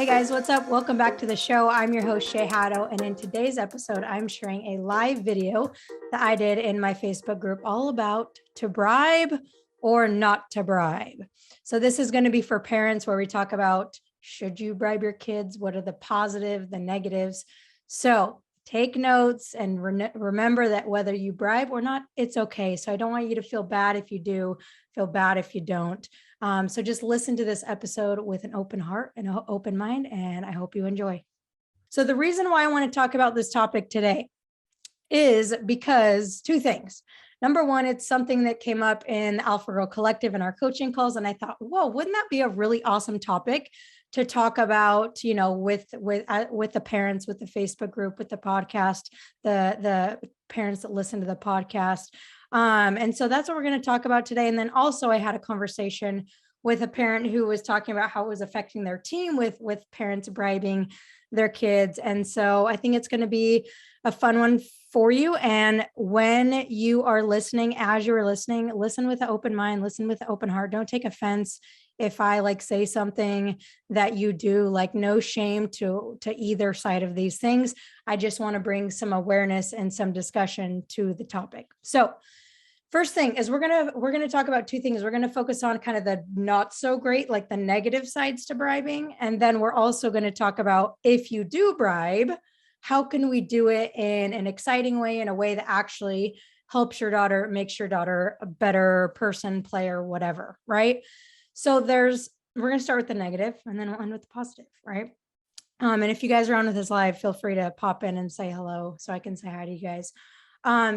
Hey guys, what's up? Welcome back to the show. I'm your host, Shay Haddo, and in today's episode, I'm sharing a live video that I did in my Facebook group all about to bribe or not to bribe. So this is going to be for parents where we talk about should you bribe your kids? What are the positive, the negatives? So take notes and remember that whether you bribe or not, it's okay. So I don't want you to feel bad if you do, feel bad if you don't. So just listen to this episode with an open heart and an open mind, and I hope you enjoy. So the reason why I want to talk about this topic today is because two things. Number one, it's something that came up in the Alpha Girl Collective in our coaching calls. And I thought, whoa, wouldn't that be a really awesome topic to talk about, you know, with the parents, with the Facebook group, with the podcast, the parents that listen to the podcast. And so that's what we're going to talk about today. And then also I had a conversation with a parent who was talking about how it was affecting their team with parents bribing their kids. And so I think it's going to be a fun one for you. And when you are listening, as you're listening, listen with an open mind, listen with an open heart. Don't take offense if I say something that you do, no shame to either side of these things. I just want to bring some awareness and some discussion to the topic. So first thing is we're going to talk about two things. We're going to focus on kind of the not so great, like the negative sides to bribing. And then we're also going to talk about if you do bribe, how can we do it in an exciting way, in a way that actually helps your daughter, makes your daughter a better person, player, whatever, right? So we're going to start with the negative and then we'll end with the positive, right? And if you guys are on with this live, feel free to pop in and say hello so I can say hi to you guys.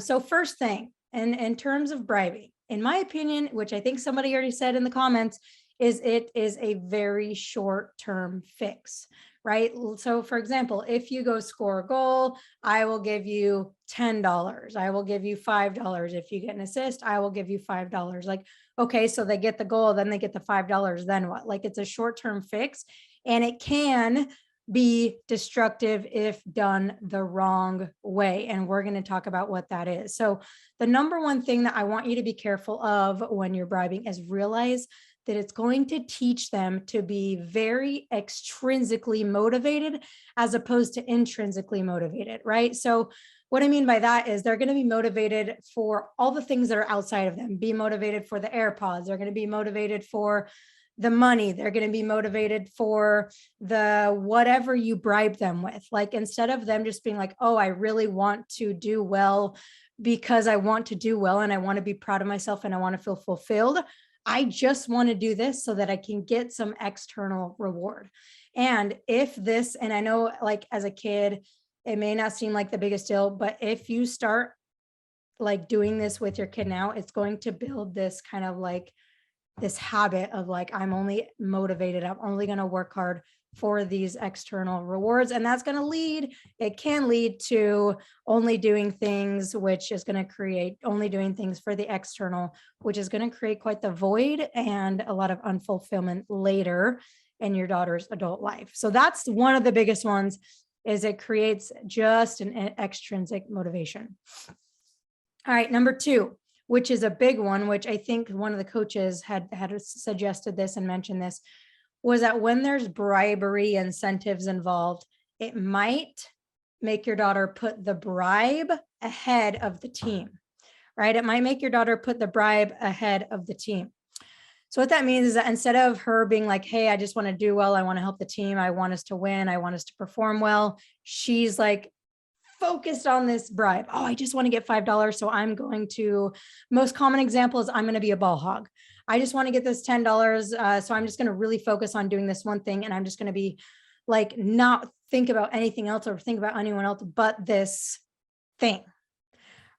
So first thing, and in terms of bribing, in my opinion, which I think somebody already said in the comments, is it is a very short-term fix, right? So for example, if you go score a goal, I will give you $10. I will give you $5. If you get an assist, I will give you $5. Okay, so they get the goal, then they get the $5, then what? It's a short-term fix, and it can be destructive if done the wrong way. And we're going to talk about what that is. So the number one thing that I want you to be careful of when you're bribing is realize that it's going to teach them to be very extrinsically motivated as opposed to intrinsically motivated, right? So what I mean by that is they're going to be motivated for all the things that are outside of them, be motivated for the AirPods. They're going to be motivated for the money. They're going to be motivated for the whatever you bribe them with. Instead of them just being like, oh, I really want to do well because I want to do well and I want to be proud of myself and I want to feel fulfilled. I just want to do this so that I can get some external reward. And if this, and I know as a kid, it may not seem like the biggest deal, but if you start doing this with your kid now, it's going to build this kind of this habit of I'm only motivated. I'm only going to work hard for these external rewards. And that's going to it can lead to only doing things, which is going to create only doing things for the external, which is going to create quite the void and a lot of unfulfillment later in your daughter's adult life. So that's one of the biggest ones, is it creates just an extrinsic motivation. All right, number two, which is a big one, which I think one of the coaches had suggested this and mentioned this, was that when there's bribery incentives involved, it might make your daughter put the bribe ahead of the team, right? It might make your daughter put the bribe ahead of the team. So what that means is that instead of her being like, hey, I just want to do well, I want to help the team, I want us to win, I want us to perform well, she's focused on this bribe. Oh, I just want to get $5. So I'm going to, most common example is I'm going to be a ball hog. I just want to get this $10. So I'm just going to really focus on doing this one thing. And I'm just going to be not think about anything else or think about anyone else but this thing.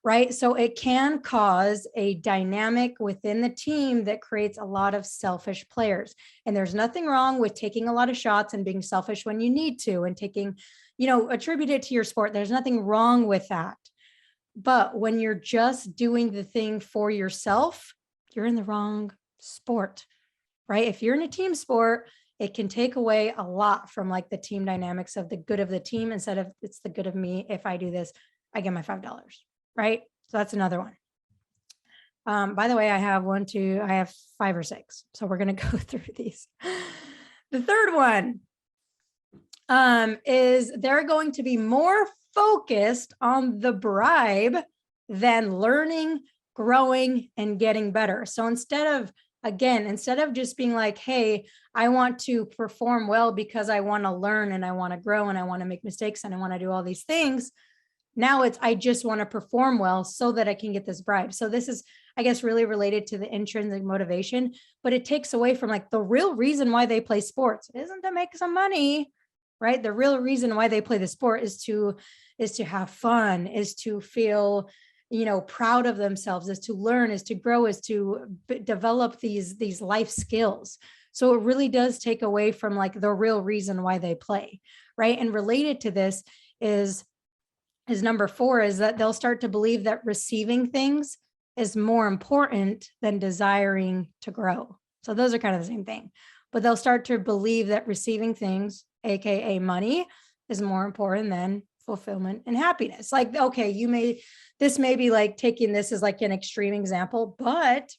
Right. So it can cause a dynamic within the team that creates a lot of selfish players. And there's nothing wrong with taking a lot of shots and being selfish when you need to and taking, attribute it to your sport. There's nothing wrong with that. But when you're just doing the thing for yourself, you're in the wrong sport, right? If you're in a team sport, it can take away a lot from the team dynamics of the good of the team instead of it's the good of me. If I do this, I get my $5. Right? So that's another one. By the way, I have 5 or 6. So we're going to go through these. The third one, is they're going to be more focused on the bribe than learning, growing, and getting better. So instead of just being like, hey, I want to perform well because I want to learn and I want to grow and I want to make mistakes and I want to do all these things. Now it's, I just want to perform well so that I can get this bribe. So this is, I guess, really related to the intrinsic motivation, but it takes away from like the real reason why they play sports isn't to make some money, right? The real reason why they play the sport is to have fun, is to feel, proud of themselves, is to learn, is to grow, is to develop these life skills. So it really does take away from like the real reason why they play, right? And related to this is number 4, is that they'll start to believe that receiving things is more important than desiring to grow. So those are kind of the same thing, but they'll start to believe that receiving things, AKA money, is more important than fulfillment and happiness. Like, okay, this may be like taking this as like an extreme example, but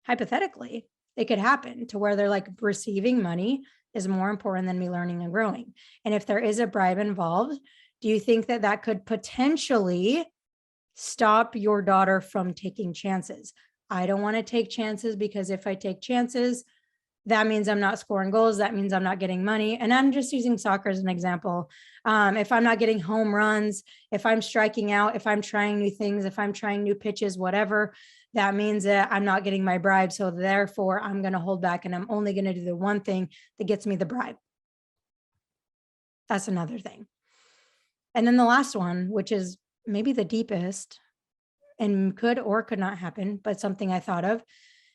hypothetically, it could happen to where they're like, receiving money is more important than me learning and growing. And if there is a bribe involved, do you think that that could potentially stop your daughter from taking chances? I don't want to take chances because if I take chances, that means I'm not scoring goals. That means I'm not getting money. And I'm just using soccer as an example. If I'm not getting home runs, if I'm striking out, if I'm trying new things, if I'm trying new pitches, whatever, that means that I'm not getting my bribe. So therefore, I'm going to hold back and I'm only going to do the one thing that gets me the bribe. That's another thing. And then the last one, which is maybe the deepest and could or could not happen, but something I thought of,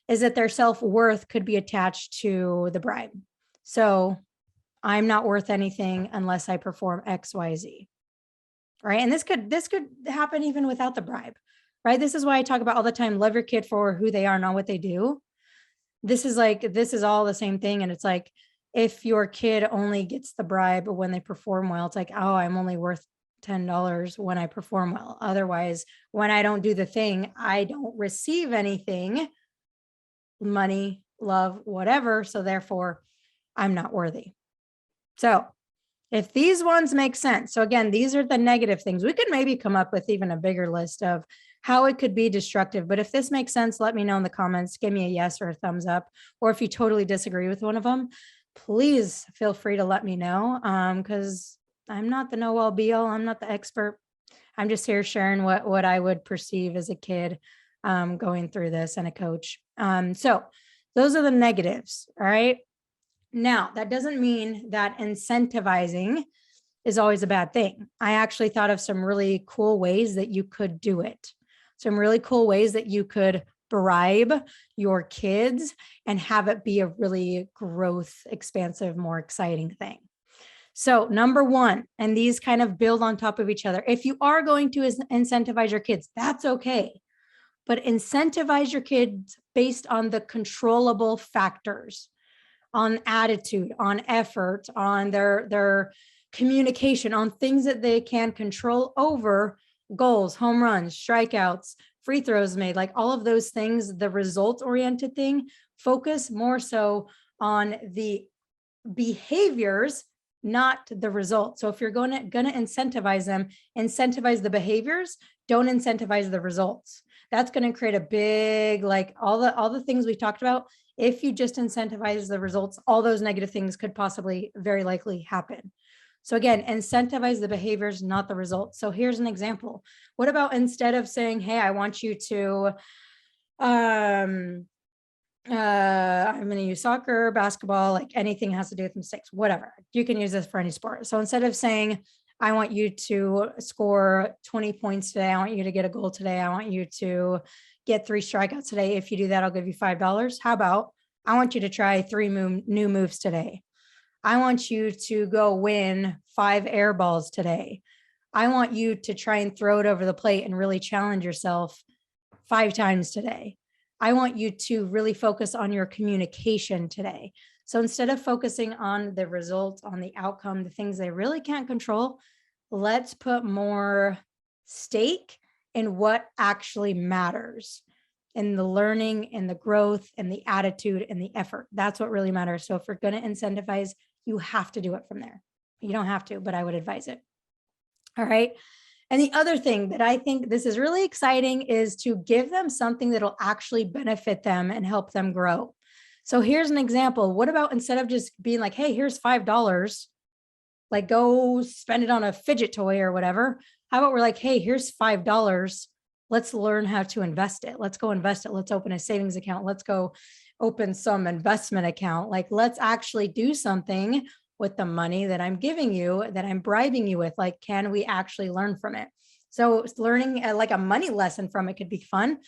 is that their self-worth could be attached to the bribe. So I'm not worth anything unless I perform X, Y, Z. Right. And this could happen even without the bribe. Right. This is why I talk about all the time, love your kid for who they are, not what they do. This is all the same thing. And it's like, if your kid only gets the bribe when they perform well, it's like, oh, I'm only worth $10 when I perform well. Otherwise, when I don't do the thing, I don't receive anything, money, love, whatever. So therefore, I'm not worthy. So if these ones make sense, so again, these are the negative things. We could maybe come up with even a bigger list of how it could be destructive. But if this makes sense, let me know in the comments. Give me a yes or a thumbs up. Or if you totally disagree with one of them, please feel free to let me know, because I'm not the know-all be-all. I'm not the expert. I'm just here sharing what I would perceive as a kid going through this, and a coach. So those are the negatives. All right. Now, that doesn't mean that incentivizing is always a bad thing. I actually thought of some really cool ways that you could do it. Some really cool ways that you could bribe your kids and have it be a really growth, expansive, more exciting thing. So number 1, and these kind of build on top of each other. If you are going to incentivize your kids, that's okay. But incentivize your kids based on the controllable factors, on attitude, on effort, on their communication, on things that they can control over goals, home runs, strikeouts, free throws made, like all of those things, the result oriented thing. Focus more so on the behaviors, not the results. So if you're gonna incentivize them, incentivize the behaviors, don't incentivize the results. That's going to create a big, like all the things we talked about. If you just incentivize the results, all those negative things could possibly very likely happen. So again, incentivize the behaviors, not the results. So here's an example. What about instead of saying, hey, I want you to, I'm going to use soccer, basketball, like anything has to do with mistakes, whatever. You can use this for any sport. So instead of saying, I want you to score 20 points today, I want you to get a goal today, I want you to get 3 strikeouts today. If you do that, I'll give you $5. How about, I want you to try 3 new moves today. I want you to go win 5 air balls today. I want you to try and throw it over the plate and really challenge yourself 5 times today. I want you to really focus on your communication today. So instead of focusing on the results, on the outcome, the things they really can't control, let's put more stake in what actually matters, in the learning, in the growth, and the attitude, and the effort. That's what really matters. So if we're going to incentivize, you have to do it from there. You don't have to, but I would advise it. All right. And the other thing that I think this is really exciting is to give them something that'll actually benefit them and help them grow. So here's an example. What about instead of just being like, hey, here's $5, like go spend it on a fidget toy or whatever. How about we're like, hey, here's $5. Let's learn how to invest it. Let's go invest it. Let's open a savings account. Let's go open some investment account. Like, let's actually do something with the money that I'm giving you, that I'm bribing you with. Like, can we actually learn from it? So learning like a money lesson from it could be fun.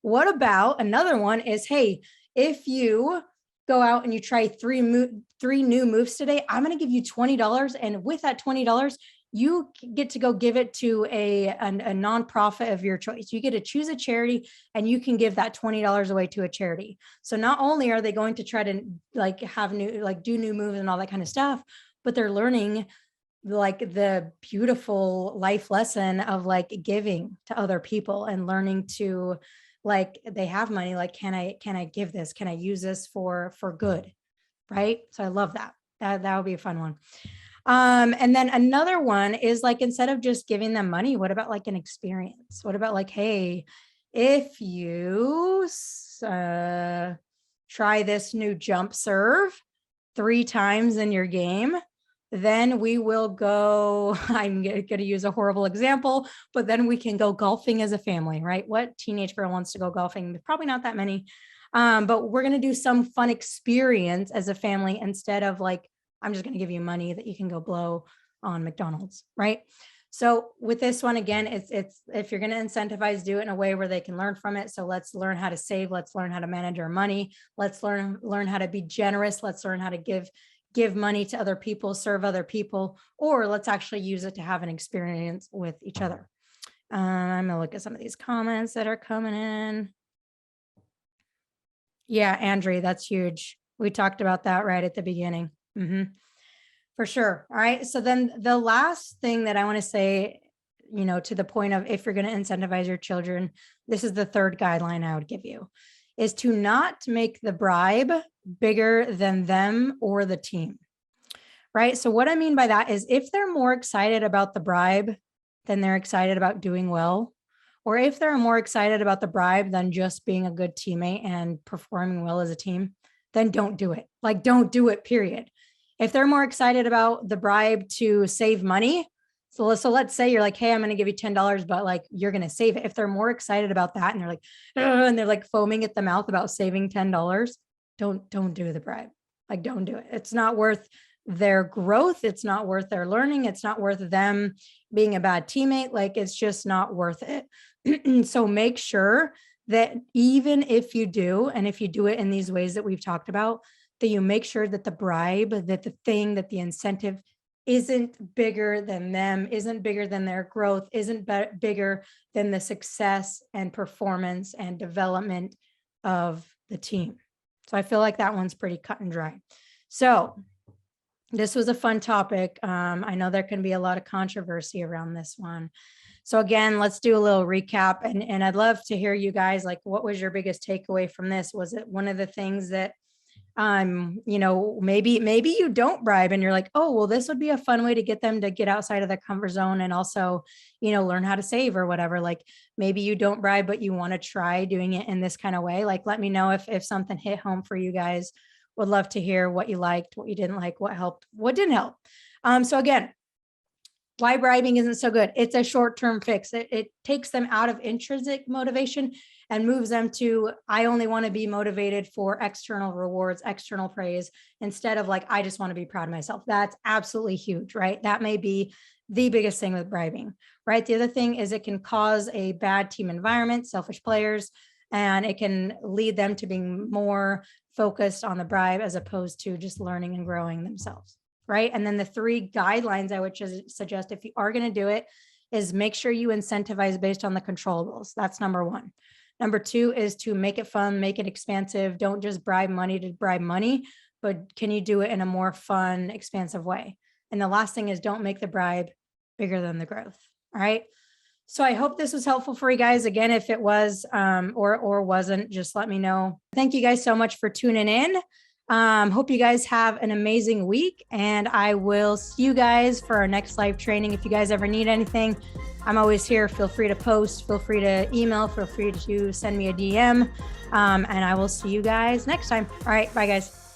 What about another one is, hey, if you go out and you try three new moves today, I'm going to give you $20. And with that $20, you get to go give it to a nonprofit of your choice. You get to choose a charity and you can give that $20 away to a charity. So not only are they going to try to like have new, like do new moves and all that kind of stuff, but they're learning like the beautiful life lesson of like giving to other people and learning to, like, they have money, like, can I give this? Can I use this for good? Right. So I love that. That would be a fun one. And then another one is like, instead of just giving them money, what about like an experience? What about like, hey, if you try this new jump serve 3 times in your game, then we will go, I'm going to use a horrible example, but then we can go golfing as a family, right? What teenage girl wants to go golfing? Probably not that many. But we're going to do some fun experience as a family instead of like, I'm just going to give you money that you can go blow on McDonald's, right? So with this one, again, it's if you're going to incentivize, do it in a way where they can learn from it. So let's learn how to save. Let's learn how to manage our money. Let's learn how to be generous. Let's learn how to give money to other people, serve other people, or let's actually use it to have an experience with each other. I'm going to look at some of these comments that are coming in. Yeah, Andrea, that's huge. We talked about that right at the beginning. For sure. All right. So then the last thing that I want to say, to the point of if you're going to incentivize your children, this is the third guideline I would give you, is to not make the bribe bigger than them or the team. Right. So what I mean by that is if they're more excited about the bribe than they're excited about doing well, or if they're more excited about the bribe than just being a good teammate and performing well as a team, then don't do it. Like, don't do it, period. If they're more excited about the bribe to save money, so let's say you're like, hey, I'm going to give you $10, but like, you're going to save it. If they're more excited about that and they're like, and they're like foaming at the mouth about saving $10, don't do the bribe. Like, don't do it. It's not worth their growth. It's not worth their learning. It's not worth them being a bad teammate. Like, it's just not worth it. So make sure that even if you do, and if you do it in these ways that we've talked about, that you make sure that the bribe, that the thing, that the incentive isn't bigger than them, isn't bigger than their growth, isn't bigger than the success and performance and development of the team. So I feel like that one's pretty cut and dry. So this was a fun topic. I know there can be a lot of controversy around this one. So again, let's do a little recap, and I'd love to hear you guys, like, what was your biggest takeaway from this? Was it one of the things that maybe you don't bribe and you're like, oh, well, this would be a fun way to get them to get outside of their comfort zone and also, learn how to save or whatever. Like, maybe you don't bribe, but you want to try doing it in this kind of way. Like, let me know if something hit home for you guys. Would love to hear what you liked, what you didn't like, what helped, what didn't help. So again, why bribing isn't so good. It's a short-term fix. It takes them out of intrinsic motivation and moves them to, I only want to be motivated for external rewards, external praise, instead of like, I just want to be proud of myself. That's absolutely huge, right? That may be the biggest thing with bribing, right? The other thing is it can cause a bad team environment, selfish players, and it can lead them to being more focused on the bribe as opposed to just learning and growing themselves, right? And then the 3 guidelines I would just suggest, if you are going to do it, is make sure you incentivize based on the controllables. That's number 1. Number 2 is to make it fun, make it expansive. Don't just bribe money to bribe money, but can you do it in a more fun, expansive way? And the last thing is, don't make the bribe bigger than the growth. All right. So I hope this was helpful for you guys. Again, if it was or wasn't, just let me know. Thank you guys so much for tuning in. Hope you guys have an amazing week, and I will see you guys for our next live training. If you guys ever need anything, I'm always here. Feel free to post, feel free to email, feel free to send me a DM, and I will see you guys next time. All right, bye guys.